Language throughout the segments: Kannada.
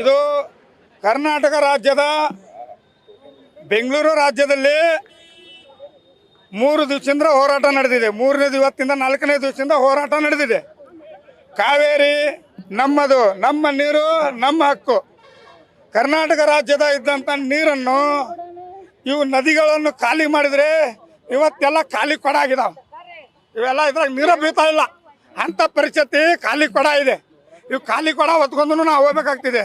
ಇದು ಕರ್ನಾಟಕ ರಾಜ್ಯದ ಬೆಂಗಳೂರು ರಾಜ್ಯದಲ್ಲಿ 3 ದಿವಸದಿಂದ ಹೋರಾಟ ನಡೆದಿದೆ. 3ನೇ ದಿವಸದಿಂದ 4ನೇ ದಿವಸದಿಂದ ಹೋರಾಟ ನಡೆದಿದೆ. ಕಾವೇರಿ ನಮ್ಮದು, ನಮ್ಮ ನೀರು ನಮ್ಮ ಹಕ್ಕು. ಕರ್ನಾಟಕ ರಾಜ್ಯದ ಇದ್ದಂಥ ನೀರನ್ನು ಇವು ನದಿಗಳನ್ನು ಖಾಲಿ ಮಾಡಿದರೆ ಇವತ್ತೆಲ್ಲ ಖಾಲಿ ಕೊಡ ಆಗಿದಾವೆ. ಇವೆಲ್ಲ ಇದ್ರಾಗ ನೀರು ಬೀಳ್ತಾ ಇಲ್ಲ ಅಂಥ ಪರಿಸ್ಥಿತಿ. ಖಾಲಿ ಕೊಡ ಇದೆ. ಇವು ಖಾಲಿ ಕೊಡ ಹೊತ್ಕೊಂಡು ನಾವು ಹೋಗ್ಬೇಕಾಗ್ತಿದೆ.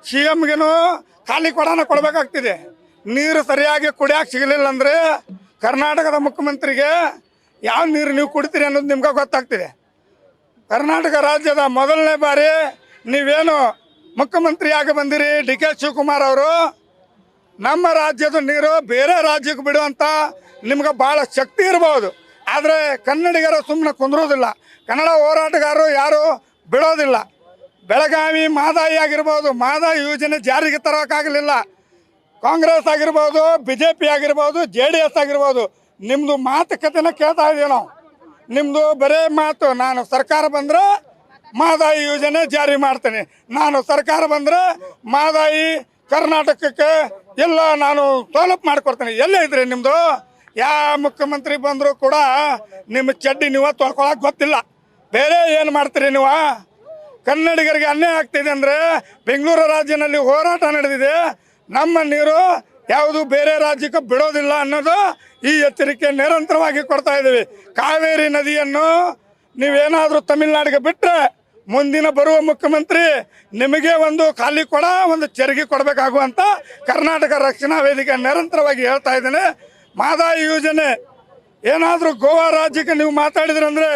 ಸಿ ಎಮ್ಗೆನೂ ಖಾಲಿ ಕೊಡನ ಕೊಡಬೇಕಾಗ್ತಿದೆ. ನೀರು ಸರಿಯಾಗಿ ಕುಡಿಯೋಕೆ ಸಿಗಲಿಲ್ಲ ಅಂದರೆ ಕರ್ನಾಟಕದ ಮುಖ್ಯಮಂತ್ರಿಗೆ ಯಾವ ನೀರು ನೀವು ಕುಡಿತೀರಿ ಅನ್ನೋದು ನಿಮ್ಗೆ ಗೊತ್ತಾಗ್ತಿದೆ. ಕರ್ನಾಟಕ ರಾಜ್ಯದ ಮೊದಲನೇ ಬಾರಿ ನೀವೇನು ಮುಖ್ಯಮಂತ್ರಿಯಾಗಿ ಬಂದಿರಿ ಡಿ ಕೆ ಶಿವಕುಮಾರ್ ಅವರು, ನಮ್ಮ ರಾಜ್ಯದ ನೀರು ಬೇರೆ ರಾಜ್ಯಕ್ಕೆ ಬಿಡುವಂಥ ನಿಮ್ಗೆ ಭಾಳ ಶಕ್ತಿ ಇರ್ಬೋದು. ಆದರೆ ಕನ್ನಡಿಗರು ಸುಮ್ಮನೆ ಕುಂದ್ರೋದಿಲ್ಲ. ಕನ್ನಡ ಹೋರಾಟಗಾರರು ಯಾರು ಬಿಡೋದಿಲ್ಲ. ಬೆಳಗಾವಿ ಮಹದಾಯಿ ಆಗಿರ್ಬೋದು, ಮಹದಾಯಿ ಯೋಜನೆ ಜಾರಿಗೆ ತರೋಕ್ಕಾಗಲಿಲ್ಲ. ಕಾಂಗ್ರೆಸ್ ಆಗಿರ್ಬೋದು, BJP ಆಗಿರ್ಬೋದು, JDS ಆಗಿರ್ಬೋದು, ನಿಮ್ಮದು ಮಾತುಕತೆನ ಕೇಳ್ತಾ ಇದ್ದೀವಿ ನಾವು. ನಿಮ್ಮದು ಬರೇ ಮಾತು, ನಾನು ಸರ್ಕಾರ ಬಂದರೆ ಮಹದಾಯಿ ಯೋಜನೆ ಜಾರಿ ಮಾಡ್ತೇನೆ, ನಾನು ಸರ್ಕಾರ ಬಂದರೆ ಮಹದಾಯಿ ಕರ್ನಾಟಕಕ್ಕೆ ಎಲ್ಲ ನಾನು ಸೌಲಭ್ಯ ಮಾಡಿಕೊಡ್ತೇನೆ. ಎಲ್ಲೇ ಇದ್ರಿ ನಿಮ್ಮದು? ಯಾವ ಮುಖ್ಯಮಂತ್ರಿ ಬಂದರೂ ಕೂಡ ನಿಮ್ಮ ಚಡ್ಡಿ ನೀವು ತೊಳ್ಕೊಳಕ್ಕೆ ಗೊತ್ತಿಲ್ಲ. ಬೇರೆ ಏನು ಮಾಡ್ತೀರಿ ನೀವು? ಕನ್ನಡಿಗರಿಗೆ ಅನ್ಯಾಯ ಆಗ್ತಿದೆ ಅಂದರೆ ಬೆಂಗಳೂರು ರಾಜ್ಯದಲ್ಲಿ ಹೋರಾಟ ನಡೆದಿದೆ. ನಮ್ಮ ನೀರು ಯಾವುದು ಬೇರೆ ರಾಜ್ಯಕ್ಕೆ ಬಿಡೋದಿಲ್ಲ ಅನ್ನೋದು ಈ ಎಚ್ಚರಿಕೆ ನಿರಂತರವಾಗಿ ಕೊಡ್ತಾ ಇದ್ದೀವಿ. ಕಾವೇರಿ ನದಿಯನ್ನು ನೀವೇನಾದರೂ ತಮಿಳುನಾಡಿಗೆ ಬಿಟ್ಟರೆ ಮುಂದಿನ ಬರುವ ಮುಖ್ಯಮಂತ್ರಿ ನಿಮಗೆ ಒಂದು ಖಾಲಿ ಕೊಡ, ಒಂದು ಚರಿಗೆ ಕೊಡಬೇಕಾಗುವಂಥ ಕರ್ನಾಟಕ ರಕ್ಷಣಾ ವೇದಿಕೆ ನಿರಂತರವಾಗಿ ಹೇಳ್ತಾ ಇದ್ದೇನೆ. ಮಹದಾಯಿ ಯೋಜನೆ ಏನಾದರೂ ಗೋವಾ ರಾಜ್ಯಕ್ಕೆ ನೀವು ಮಾತಾಡಿದ್ರಂದ್ರೆ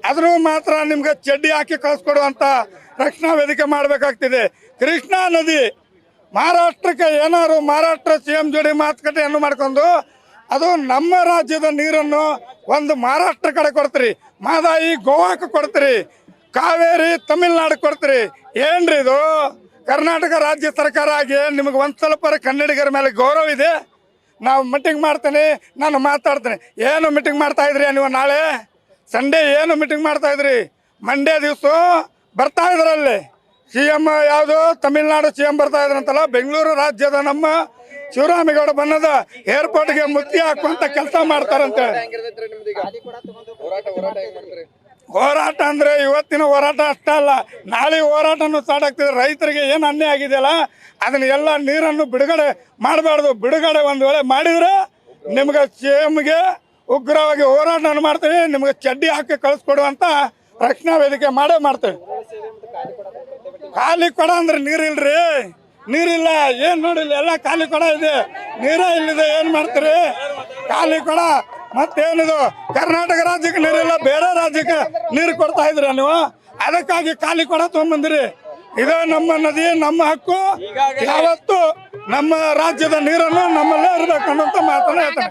ಅದನ್ನು ಮಾತ್ರ ನಿಮ್ಗೆ ಚಡ್ಡಿ ಹಾಕಿ ಕಳಿಸ್ಕೊಡುವಂಥ ರಕ್ಷಣಾ ವೇದಿಕೆ ಮಾಡಬೇಕಾಗ್ತಿದೆ. ಕೃಷ್ಣಾ ನದಿ ಮಹಾರಾಷ್ಟ್ರಕ್ಕೆ ಏನಾದ್ರು ಮಹಾರಾಷ್ಟ್ರ CM ಜೋಡಿ ಮಾತುಕತೆಯನ್ನು ಮಾಡ್ಕೊಂಡು ಅದು ನಮ್ಮ ರಾಜ್ಯದ ನೀರನ್ನು ಒಂದು ಮಹಾರಾಷ್ಟ್ರ ಕಡೆ ಕೊಡ್ತೀರಿ, ಮಹದಾಯಿ ಗೋವಾಕ್ಕೆ ಕೊಡ್ತೀರಿ, ಕಾವೇರಿ ತಮಿಳ್ನಾಡು ಕೊಡ್ತೀರಿ. ಏನ್ರಿ ಇದು? ಕರ್ನಾಟಕ ರಾಜ್ಯ ಸರ್ಕಾರ ಆಗಿ ನಿಮಗೆ ಒಂದು ಸ್ವಲ್ಪ ಕನ್ನಡಿಗರ ಮೇಲೆ ಗೌರವ ಇದೆ? ನಾವು ಮೀಟಿಂಗ್ ಮಾಡ್ತೇನೆ, ನಾನು ಮಾತಾಡ್ತೇನೆ. ಏನು ಮೀಟಿಂಗ್ ಮಾಡ್ತಾ ಇದ್ರಿ ನೀವು? ನಾಳೆ ಸಂಡೇ ಏನು ಮೀಟಿಂಗ್ ಮಾಡ್ತಾ ಇದ್ರಿ? ಮಂಡೇ ದಿವಸ ಬರ್ತಾ ಇದ್ರಲ್ಲಿ CM ಯಾವುದು ತಮಿಳ್ನಾಡು CM ಬರ್ತಾ ಇದ್ರಂತಲ್ಲ. ಬೆಂಗಳೂರು ರಾಜ್ಯದ ನಮ್ಮ ಶಿವರಾಮೇಗೌಡ ಬನ್ನದ ಏರ್ಪೋರ್ಟ್ಗೆ ಮುತ್ತಿ ಹಾಕುವಂತ ಕೆಲಸ ಮಾಡ್ತಾರಂತೆ. ಹೋರಾಟ ಅಂದ್ರೆ ಇವತ್ತಿನ ಹೋರಾಟ ಅಷ್ಟೇ ಅಲ್ಲ, ನಾಳೆ ಹೋರಾಟನೂ ಸ್ಟಾರ್ಟ್ ಆಗ್ತಿದೆ. ರೈತರಿಗೆ ಏನು ಅನ್ಯಾಯ ಆಗಿದೆಯಲ್ಲ ಅದನ್ನ ಎಲ್ಲ ನೀರನ್ನು ಬಿಡುಗಡೆ ಮಾಡಬಾರ್ದು. ಬಿಡುಗಡೆ ಒಂದು ವೇಳೆ ಮಾಡಿದ್ರೆ ನಿಮ್ಗೆ CMಗೆ ಉಗ್ರವಾಗಿ ಹೋರಾಟ ಮಾಡ್ತೀವಿ, ನಿಮ್ಗೆ ಚಡ್ಡಿ ಹಾಕಿ ಕಳಿಸ್ಕೊಡುವಂತ ರಕ್ಷಣಾ ವೇದಿಕೆ ಮಾಡ್ತೇವೆ. ಖಾಲಿ ಕೊಡ ಅಂದ್ರೆ ನೀರಿಲ್ರಿ, ನೀರಿಲ್ಲ. ಏನ್ ನೋಡಿಲ್ಲ, ಎಲ್ಲ ಖಾಲಿ ಕೊಡ ಇದೆ, ನೀರೇ ಇಲ್ಲಿದೆ. ಏನ್ ಮಾಡ್ತೀರಿ? ಖಾಲಿ ಕೊಡ ಮತ್ತೇನಿದು? ಕರ್ನಾಟಕ ರಾಜ್ಯಕ್ಕೆ ನೀರಿಲ್ಲ, ಬೇರೆ ರಾಜ್ಯಕ್ಕೆ ನೀರು ಕೊಡ್ತಾ ಇದ್ರಿ ನೀವು. ಅದಕ್ಕಾಗಿ ಖಾಲಿ ಕೊಡ ತಗೊಂಡ್ಬಂದಿರಿ. ಇದು ನಮ್ಮ ನದಿ, ನಮ್ಮ ಹಕ್ಕು. ಯಾವತ್ತು ನಮ್ಮ ರಾಜ್ಯದ ನೀರನ್ನು ನಮ್ಮಲ್ಲೇ ಇರ್ಬೇಕು ಅನ್ನೋಂಥ ಮಾತನ್ನ ಹೇಳ್ತಾರೆ.